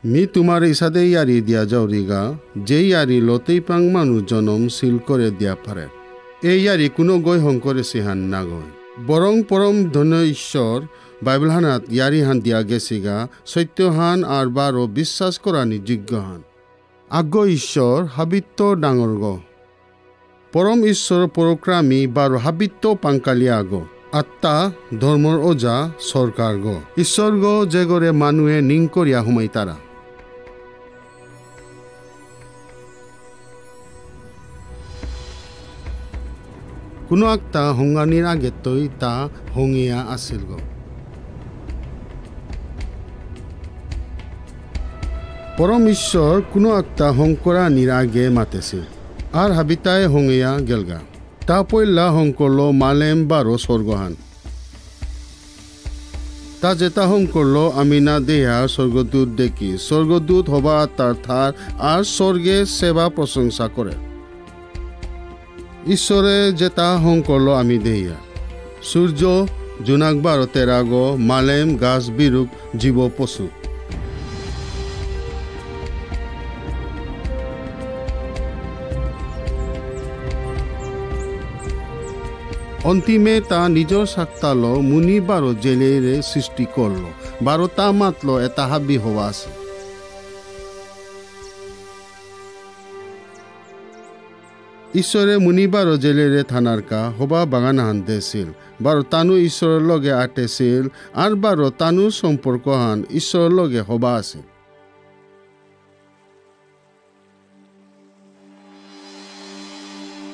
মি তোমার ইসাদে ইয়ারি দিয়া যাওরিগা যে ইয়ারি লতেই পাং মানুষ জনম সিল করে দিয়া পারে এই ইয়ারি কোনো গৈ হংকরে সিহান না গৈ বরং পরম ধন্য ঈশ্বর বাইবেল হানাত ইয়ারি হান দিয়া গেছিগা সত্যহান আর বারো বিশ্বাস করানি যোগ্য হান আজ্ঞ ঈশ্বর হাবিত্য ডাঙর গ পরম ঈশ্বর পরক্রামী বারো হাবিত্য পাঙ্কালিয়া আগ আত্মা ধর্মর ওজা সরকার গ ঈশ্বর গ যে গরে মানুহে নিং করিয়া হুমাই তারা কোনো একটা হংগানির আগে তৈ তা হঙিয়া আছিল গ পরম ঈশ্বর কোনো একটা হংকরা নির আগে মাতেছিল আর হাবিতায় হঙিয়া গেলগা তা পইলা হংকরল মালেম বারো স্বর্গহান তা যেটা হংকরল আমি না দেহা স্বর্গদূত দেখি স্বর্গদূত হবা তার থার আর স্বর্গে সেবা প্রশংসা করে ঈশ্বরে যেটা হংকরল আমি দেহিয়া সূর্য জোনাক বারো তেরাগ মালেম গাছ বিরুক জীব পশু অন্তিমে তা নিজর সাক্তাল মুনি বারো জেলেরে সৃষ্টি করল বারো তা মাতল এটা হাবি হওয়া আছে ঈশ্বরে মুনি বারো জেলেরে থানার কা হবা বাগান হান দেছিল বারো তানু ঈশ্বরের লগে আটেছিল আর বারো তানুর সম্পর্ক হান ঈশ্বরের লগে হবা আছে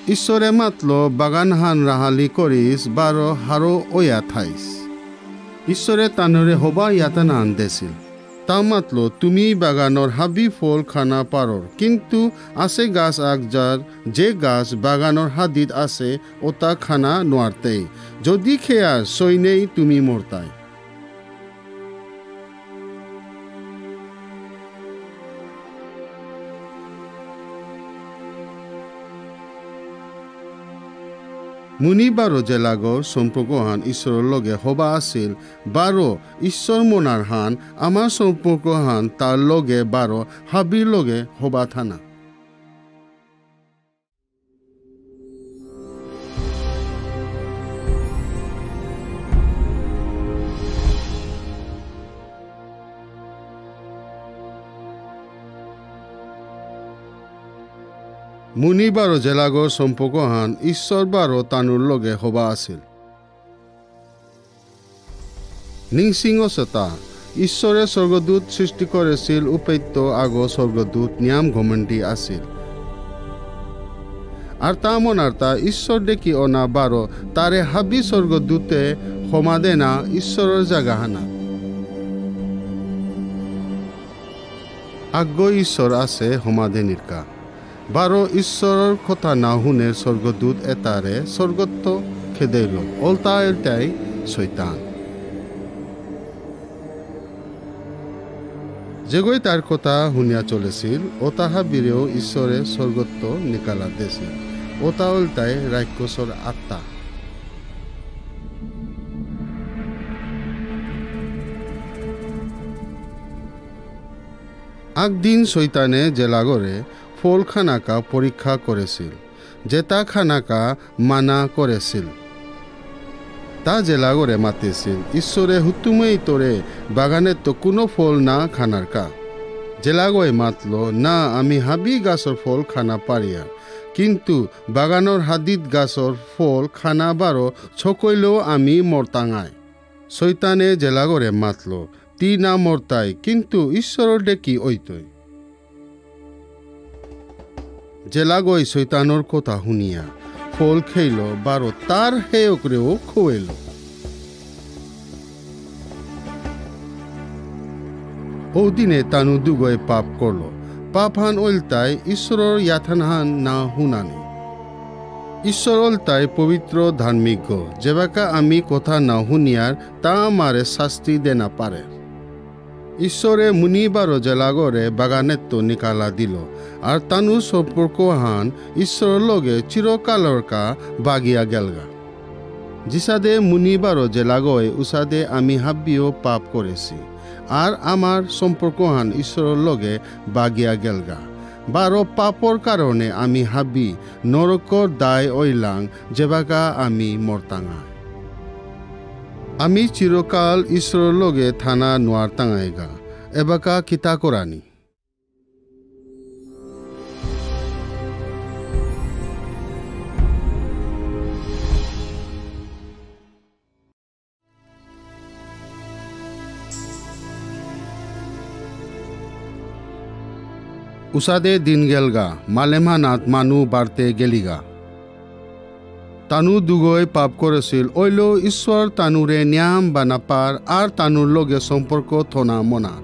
ঈশ্বরে মাতল বাগান হান রাহালি করিস বারো হারো ওয়া থাইস ঈশ্বরে তানরে হবা ইয়াতা না আনদেছিল তা মাতল তুমি বাগানর হাবি ফল খানা পারর কিন্তু আছে গাছ আকজার যে গাছ বাগানর হাদিত আছে ওটা খানা নোয়ারতেই যদি খেয়ার সৈনেই তুমি মরতাই মুনি বারো জেলাগর সম্পর্ক হান ঈশ্বরের লগে হবা আছিল বারো ঈশ্বর মনার হান আমার সম্পর্ক হান তার লগে বারো হাবির লগে হবা থানা মুনি বারো জেলাগর সম্পর্ক হান ঈশ্বর বারো তানুর লগে হবা আছিল নিংসিংহতা ঈশ্বরে স্বর্গদূত সৃষ্টি করেছিল উপৈত্য আগ স্বর্গদূত নিয়াম ঘমণ্ডী আছিল আর তা মনার তা ঈশ্বর দেখি অনা বারো তারে হাবি স্বর্গদূতে সমাদে না ঈশ্বরের জাগা হানা আজ্ঞ ঈশ্বর আছে সমাদে নির্কা বারো ঈশ্বরের কথা না শুনে স্বর্গদূত এটারে স্বর্গত্ব খেদেইল ওলটা এটাই শৈতান যেগৈ তার কথা শুনিয়া চলেছিল ও তাহা বীরেও ঈশ্বরে স্বর্গত্ব নিকালা দিছিল ওটা উল্টাই রাক্ষসর আত্মা আগদিন শৈতানে জেলাগরে ফল খানাকা পরীক্ষা করেছিল যেটা খানাকা মানা করেছিল তা জেলাগরে মাতিছিল ঈশ্বরে হুতুমেই তোরে বাগানে তো কোনো ফল না খানার কা জেলাগয় মাতল না আমি হাবি গাছর ফল খানা পারিয়া কিন্তু বাগানর হাদিত গাছর ফল খানা বারো ছকইলেও আমি মরতাঙায় শৈতানে জেলাগরে মাতল তি না মরতাই কিন্তু ঈশ্বরের ডেকি ওইতই জেলাগই শৈতানোর কথা শুনিয়া ফল খেইল বারো তার হেয়করেও খুয়াইল ও দিনে তানু দুগয় পাপ করল পাপ হান ওলতাই ঈশ্বরের ইয়াথান হান না শুনানি ঈশ্বর ওলতাই পবিত্র ধার্মিক যেবাকা আমি কথা না শুনিয়ার তা আমারে শাস্তি দে না পারে ঈশ্বরে মুনি বারো জেলাগরে বাগানের তো নিকালা দিল আর তানু সম্পর্ক হান ঈশ্বরের লগে চিরকালর কা বাগিয়া গেলগা जिसादे मुनि बारो जेलागोय उसादे आमी हाब्बिओ पाप करेছি আর আমার সম্পর্কহান ঈশ্বরের লগে বাগিয়া গেলগা। বারো পাপর কারণে আমি হাবি নরকর দায় ওইলাং যেবাকা আমি মরতাঙা। আমি চিরকাল ঈশ্বরের লগে থানা নোয়ার তাঙাইগা এবাকা কিতা করানি। উসাদে দিন গেলগা, মালেমানাত মানু বাড়তে গেলিগা। তানু দুগই পাপ করেছিল, ওইলো ঈশ্বর তানুরে নিয়াম বানাপার আর তানুর লগে সম্পর্ক থনা মনা।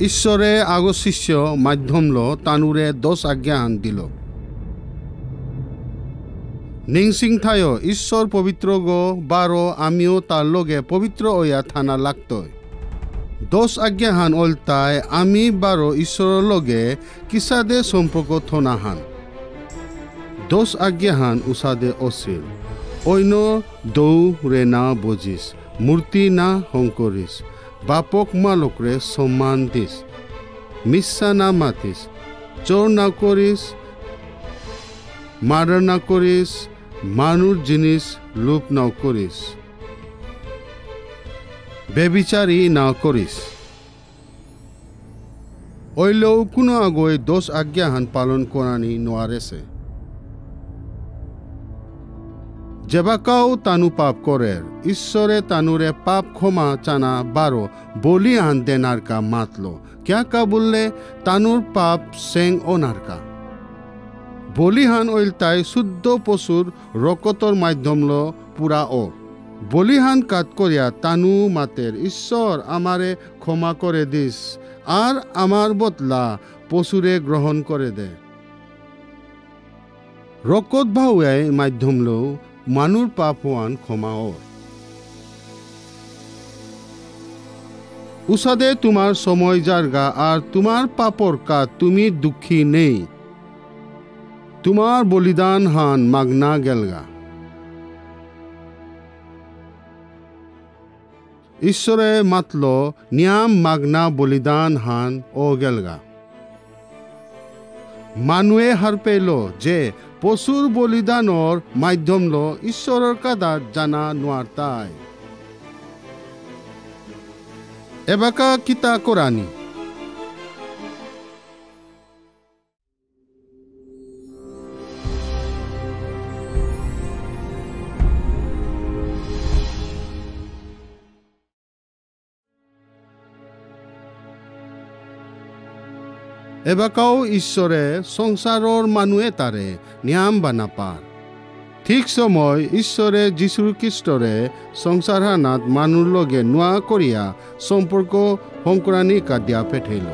ঈশ্বরে আগো শিষ্য মাধ্যমল তানুরে 10 আজ্ঞান দিল। নিংসিং থায় ঈশ্বর পবিত্র গো বারো আমিও তার লগে পবিত্র ওয়া থানা লাগতই। 10 আজ্ঞাহান অলতায় আমি বারো ঈশ্বরের লগে কিসাদে সম্পর্ক থনাহান। 10 আজ্ঞাহান উসাদে অছিল, অন্য দৌড়ে না বজিস, মূর্তি না হংকরিস, বাপক মালকরে সম্মান দিস, মিথ্যা না মাতিস, চোর না করিস, মার্ডার না করিস, মানুষ জিনিস লুপ না করিস, বেবিচারি না করিস। ওইলেও কোনো আগই 10 আজ্ঞাহান পালন করানি নোয়ারেছে। যেবাকাও তানু পাপ করের, ঈশ্বরে তানুরে পাপ ক্ষমা চানা বারো বলি আন দেনারকা মাতলো। ক্যা কা বললে তানুর পাপ সেং ওনারকা। বলিহান ওইলতাই শুদ্ধ পশুর রকতর মাধ্যমল পুরা ও। বলিহান কাত করিয়া তানু মাতের, ঈশ্বর আমারে ক্ষমা করে দিস আর আমার বদলা পশুরে গ্রহণ করে দে। রকত ভাউয়াই মাধ্যমলো মানুর পাপ হওয়ান ক্ষমা ওর। উসাদে তোমার সময় জারগা আর তোমার পাপর কা তুমি দুঃখী নেই। তোমার বলিদান হান মাগনা গেলগা। ঈশ্বরে মাতল নিয়াম মাগনা বলিদান হান ও গেলগা। মানুয়ে হার পেল যে পশুর বলিদানর মাধ্যমল ঈশ্বরের কাদা জানা নোয়ার তাই। এবাকা কিতা করানি। এবাকাও ঈশ্বরে সংসারর মানুয়ে তারে নিয়াম বানাপার। ঠিক সময় ঈশ্বরে যীশু খ্রিস্টরে সংসার হানাত মানুর লগে নোয়া করিয়া সম্পর্ক হংকরানি কাদিয়া পেঠাইল।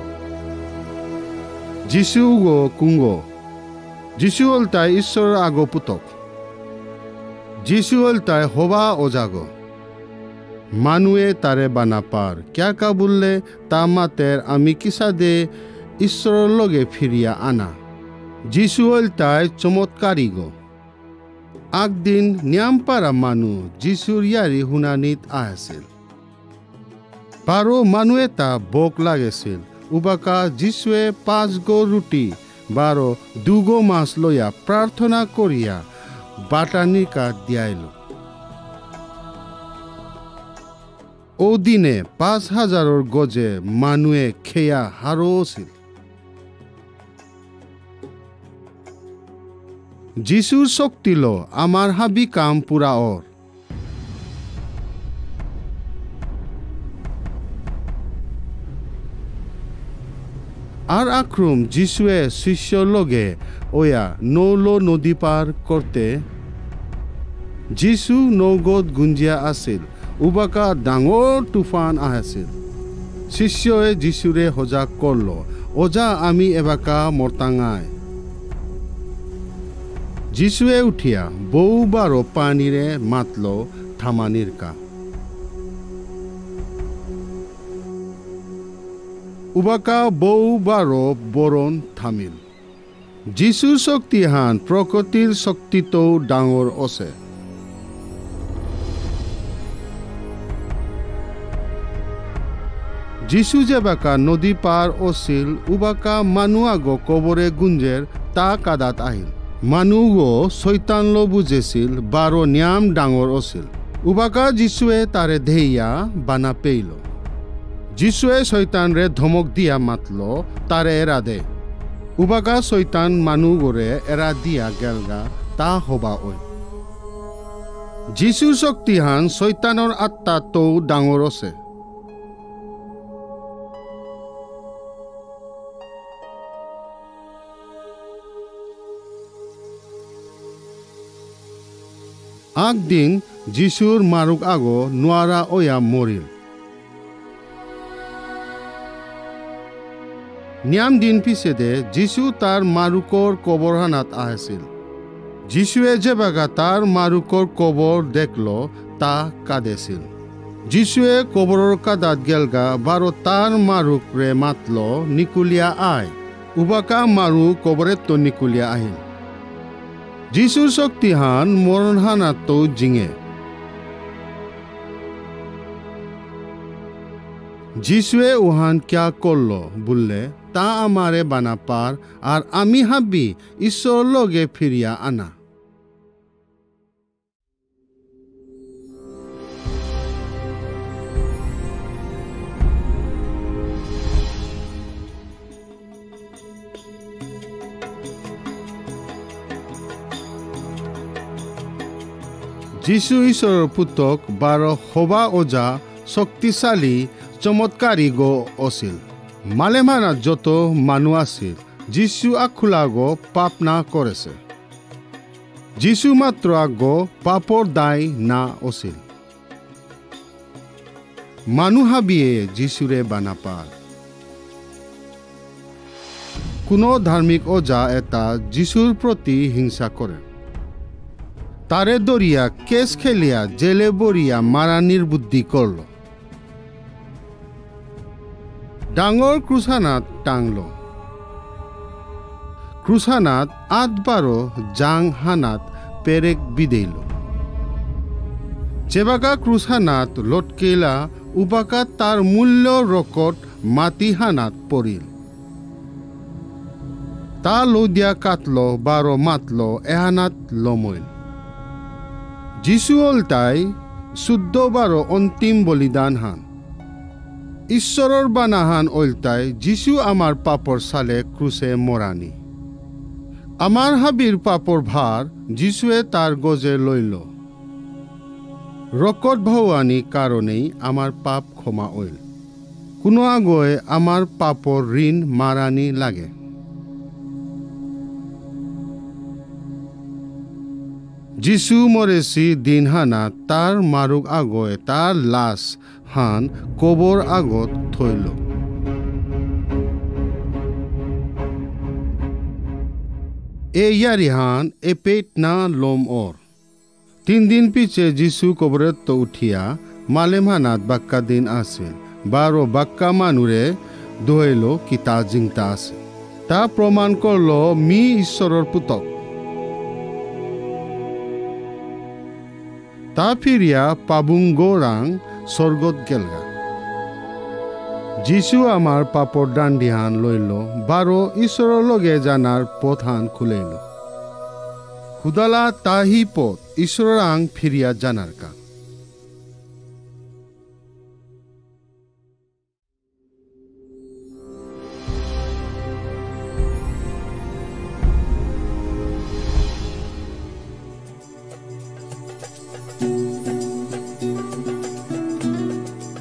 যীশু গো কুঙ্গ। যীশু অলতাই ঈশ্বরের আগো পুতক। যীশু অলতাই হবা ওজাগ। মানুয়ে তারে বানাপার। ক্যা কা বললে তা মাতের আমি কিসা দে ঈশ্বরের লগে ফিরিয়া আনা। যীশু অলতাই চমৎকারী গো। আগদিন নিয়ামপারা মানু যীশুর ইয়ারি হুনানিত আহিছিল। বারো মানুয়ে তা বোক লাগেছিল। উবাকা যীশুয়ে 5 গো রুটি বারো 2 গো মাছ লইয়া প্রার্থনা করিয়া বাটানিকা দিয়াইল। ও দিনে 5,000 গজে মানুয়ে খেয়া হারছিল। যিশুর শক্তি লো আমার হাবি কাম পুরা ওর। আর আক্রম যিশুয়ে শিষ্য লগে ওয়া নৌলো নদী পার করতে। যিশু নৌগত গুঞ্জিয়া আছিল। উবাকা ডাঙর তুফান আহিছিল। শিষ্যয়ে যিশুরে সজাগ করল, ওজা আমি এবাকা মরতাঙায়। যিশুয়ে উঠিয়া বউ বারো পানিরে মাতল থামানির কা। উবাকা বউ বারো বরণ থামিল। যিশুর শক্তি হান প্রকৃতির শক্তিতেও ডাঙর আছে। যিশু যেবাকা নদী পাৰ আছিল উবাকা মানুহ আগো কবৰে গুঞ্জেৰ তা কাদাত আহিল মানুহ শৈতান লো বুজেছিল বাৰো নিয়াম ডাঙৰ আছিল উবাকা যিশুৱে তাৰে ধেইয়া বানা পেইল যিশুৱে শৈতানৰে ধমক দিয়া মাতল তাৰে এৰা দে উবাকা শৈতান মানুহৰে এৰা দিয়া গেলগা তা হবা ঐ যিশুৰ শক্তিহান শৈতানৰ আত্মা তো ডাঙৰ আছে আগদিন যিশুৰ মাৰুক আগো নোৱাৰা অয়া মৰিল নিয়াম দিন পিছেদে যিশু তাৰ মাৰুকৰ কবৰখানাত আহিছিল যিশুৱে যেবাগা তাৰ মাৰুকৰ কবৰ দেখল তা কাঁদেছিল যিশুৱে কবৰৰ কাদাত গেলগা বাৰো তাৰ মাৰুকৰে মাতল নিকুলিয়া আই উবাকা মাৰু কবৰেতো নিকুলিয়া আহিল যিশুৰ শক্তিহান মৰণখানাতো জিঙে যিশুৱে উহান কিয়া কৰল বললে তা আমাৰে বানা পাৰ আৰ আমি হাবি ঈশ্বৰ লগে ফিৰিয়া আনা যিশু ঈশ্বৰৰ পুতক বাৰ হবা ওজা শক্তিশালী চমৎকাৰী গো আছিল মালেমানাত যত মানুহ আছিল যিশু আখোলাগো পাপ না কৰেছে যিশু মাত্ৰ আগো পাপৰ দায় না আছিল মানুহ হাবিয়ে যিশুৰে বানা পাৰ কোনো ধাৰ্মিক ওজা এটা যিশুৰ প্ৰতি হিংসা কৰে তাৰে দৰিয়া কেছ খেলিয়া জেলে বৰিয়া মাৰানিৰ বুদ্ধি কৰল ডাঙৰ ক্ৰুছানাত টাংল ক্ৰুছানাত ৮-১২ জাং হানাত পেৰেক বিদেইল যেবাকা ক্ৰুছানাত লটকেলা উবাকা তাৰ মূল্য ৰকত মাটি হানাত পৰিল তা লদিয়া কাটল ১২ মাতল এহানাত লমইল যিশু অলতাই ১৪ অন্তিম বলিদান হান ঈশ্বৰৰ বানাহান অলতাই যিশু আমাৰ পাপৰ চালে ক্ৰুছে মৰাণী আমাৰ হাবিৰ পাপৰ ভাৰ যিশুৱে তাৰ গজে লৈল ৰকত ভৱানী কাৰণেই আমাৰ পাপ ক্ষমা অইল কোনো আগৈ আমাৰ পাপৰ ঋণ মাৰাণী লাগে যিশু মৰেছি দিন হানা তাৰ মাৰুক আগৈ তাৰ লাশ হান কবৰ আগত থৈল ইয়ারিহান এপেট না লম ওর ৩ দিন পিছে যিশু কবরেত উঠিয়া মালেমহানাত বাক্কা দিন আছিল ১২ বাক্কা মানুরে দোহেল কিতা জিংতা আছে তা প্রমাণ করল মি ঈশ্বরের পুতক তা ফিরিয়া পাবুঙ্গোরাং স্বর্গত গেলগা যিশু আমার পাপর ডান্ডিহান লইল ১২ ঈশ্বৰৰ লগে জানাৰ পথহান খুলেইল হুদালা তাহি পথ ঈশ্বৰৰ আং ফিরিয়া জানার কা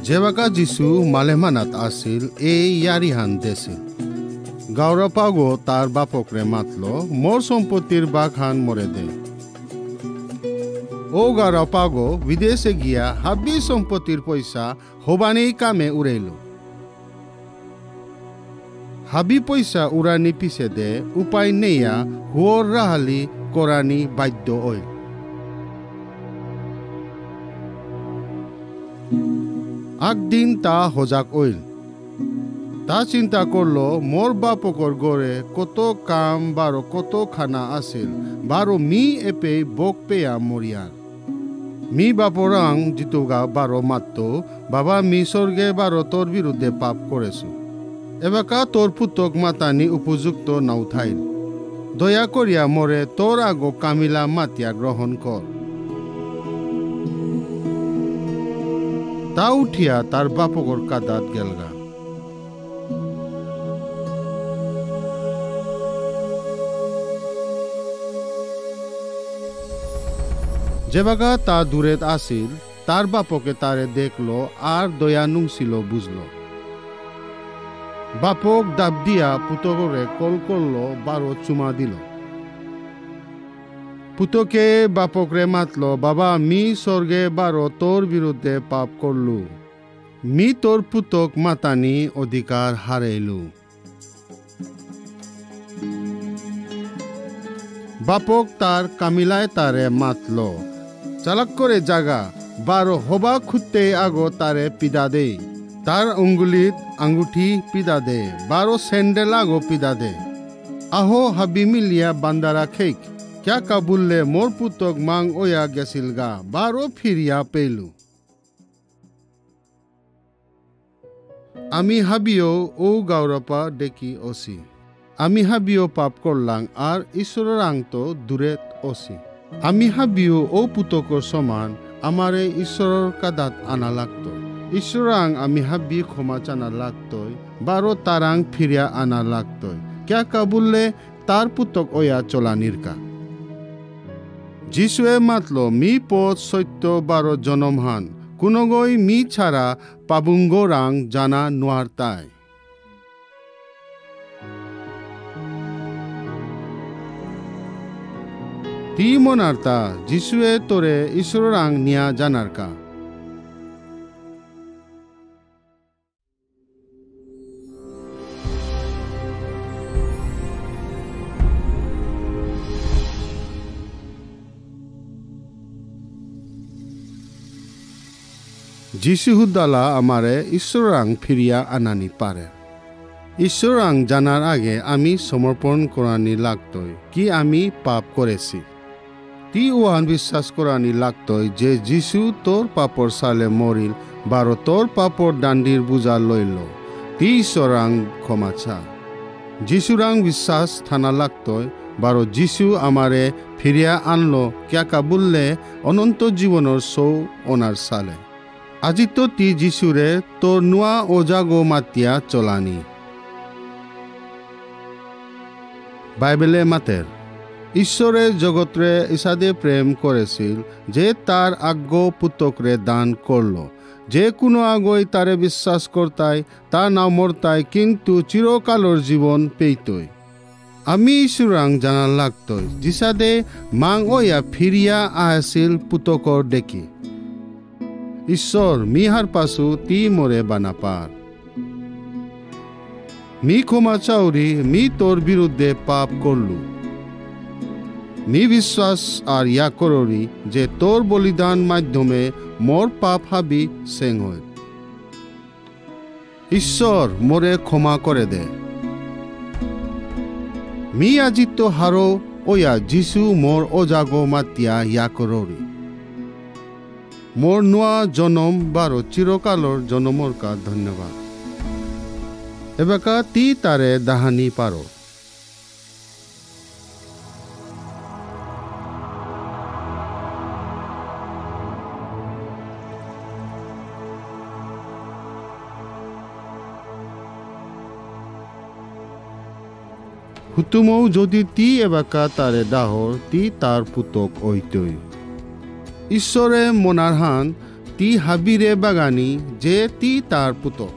যেবাকা যিশু মালেমানাত আছিল ইয়ারিহান দেছিল গাওরাপাগো তার বাপকরে মাতল মোর সম্পত্তির বাঘান মরে দে ও গাওরাপাগো বিদেশে গিয়া হাবি সম্পত্তির পয়সা হবানি কামে উড়াইল হাবি পয়সা উড়ানি পিছে দে উপায় নেয়া হুয়র রাহালি করানি বাধ্য হইল আগদিন তা হজাক হইল তা চিন্তা করল মোর বাপকর গড়ে কত কাম বারো কত খানা আছিল বারো মি এপে বক পেয়া মরিয়ার মি বাপরাং জিতুগা বারো মাত্র বাবা মি স্বর্গে বারো তোর বিরুদ্ধে পাপ করেছু এবাকা তোর পুতক মাতানি উপযুক্ত নাউথাইল দয়া করিয়া মরে তোর আগো কামিলা মাতিয়া গ্রহণ কর। তা উঠিয়া তার বাপকর কাদাত গেলগা। যেবাগা তা দূরেত আসিল তার বাপকে তারে দেখলো আর দয়া নুংছিল বুঝলো। বাপক দাব দিয়া পুতকরে কল করলো, বারো চুমা দিল। পুতকে বাপকরে মাতলো, বাবা মি স্বর্গে বারো তোর বিরুদ্ধে পাপ করলু, মি তোর পুতক মাতানি অধিকার হারাইলু। বাপক তার কামিলায় তারে মাতলো, চালাক করে জাগা বারো হবা খুঁজতে আগো তারে পিদা দে, তার উঙ্গুলিত আঙ্গুঠি পিদা দে, বারো স্যান্ডেল আগো পিদা দে। আহো হাবি মিলিয়া বান্দারা খেক ক্যা কাবুললে মোর পুতক মাং ওয়া গেছিল গা, বারো ফিরিয়া পেলু। আমি হাবিও ও গাওরপা ডেকি ওসি, আমি হাবিও পাপ করলাং আর ঈশ্বরের আং তো দূরে ওসি। আমি হাবিও ও পুতকর সমান আমারে ঈশ্বরের কাদাত আনা লাগতো, ঈশ্বরাং আমি হাবি ক্ষমা চানা লাগতই, বারো তারাং ফিরিয়া আনা লাগতই। ক্যা কাবুললে তার পুতক ওয়া চলা নিরকা। যিশুয়ে মাতলো, মি পথ সত্য বারো জনমহান কুনগই মি ছাড়া পাবুঙ্গ রাং জানা নোয়ার তাই। তি মনার্তা যিশুয়ে তোরে ঈশ্বরাং নিয়া জানার কা। যিশু হুদালা আমারে ঈশ্বরাং ফিরিয়া আনানি পারে। ঈশ্বরাং জানার আগে আমি সমর্পণ করানি লাগতই কি আমি পাপ করেছি। তি ওয়ান বিশ্বাস করানি লাগতই যে যিশু তোর পাপর সালে মরিল, বারো তোর পাপর ডান্ডির বুঝা লইল, তি ঈশ্বরাং ক্ষমা চা। যিশুরাং বিশ্বাস থানা লাগতই, বারো যিশু আমারে ফিরিয়া আনলো ক্যা কাবুললে অনন্ত জীবনের সৌ ওনার সালে। আজি তো তি যিশুরে তোর নোয়া ওজাগো মাতিয়া চলানি। বাইবেলে মাতের ঈশ্বরে জগৎরে ইসাদে প্রেম করেছিল যে তার আজ্ঞ পুতকরে দান করলো, যে কোনো আগই তারে বিশ্বাস করতাই তা না মরতাই কিন্তু চিরকালর জীবন পেইতই। আমি ঈশ্বরাং জানা লাগতই যিসাদে মাং ওয়া ফিরিয়া আসিল পুতকর ডেকি। ঈশ্বর মিহার পাশু তি মরে বানাপার। মি ক্ষমা চাউরি মি তোর বিরুদ্ধে পাপ করলু। মি বিশ্বাস আর ইয়া কররি যে তোর বলিদান মাধ্যমে মোর পাপ হাবি সেং হয়। ঈশ্বর মোরে ক্ষমা করে দে। মি আজিত হারো ওয়া যিশু মোর ওজাগো মাতিয়া ইয়া কররি। মোর নোয়া জনম বারো চিরকালর জনমর কা ধন্যবাদ। এবাকা তি তারে দাহানি পারো। হুতুমৌ যদি তি এবাকা তারে দাহর তি তার পুতক ঐতই। ঈশ্বরে মনারহান তি হাবিরে বাগানি যে তি তার পুতক।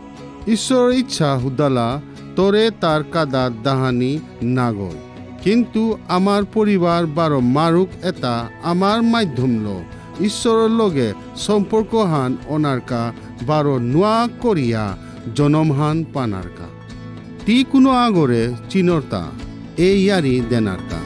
ঈশ্বর ইচ্ছা হুদালা তোরে তার কাদাত দাহানি নাগর, কিন্তু আমার পরিবার বারো মারুক এটা আমার মাধ্যম লো ঈশ্বরের লগে সম্পর্ক হান অনারকা বারো নোয়া করিয়া জনমহান পানারকা। তি কোনো আগরে চিনরতা এই ইয়ারি দেনারকা।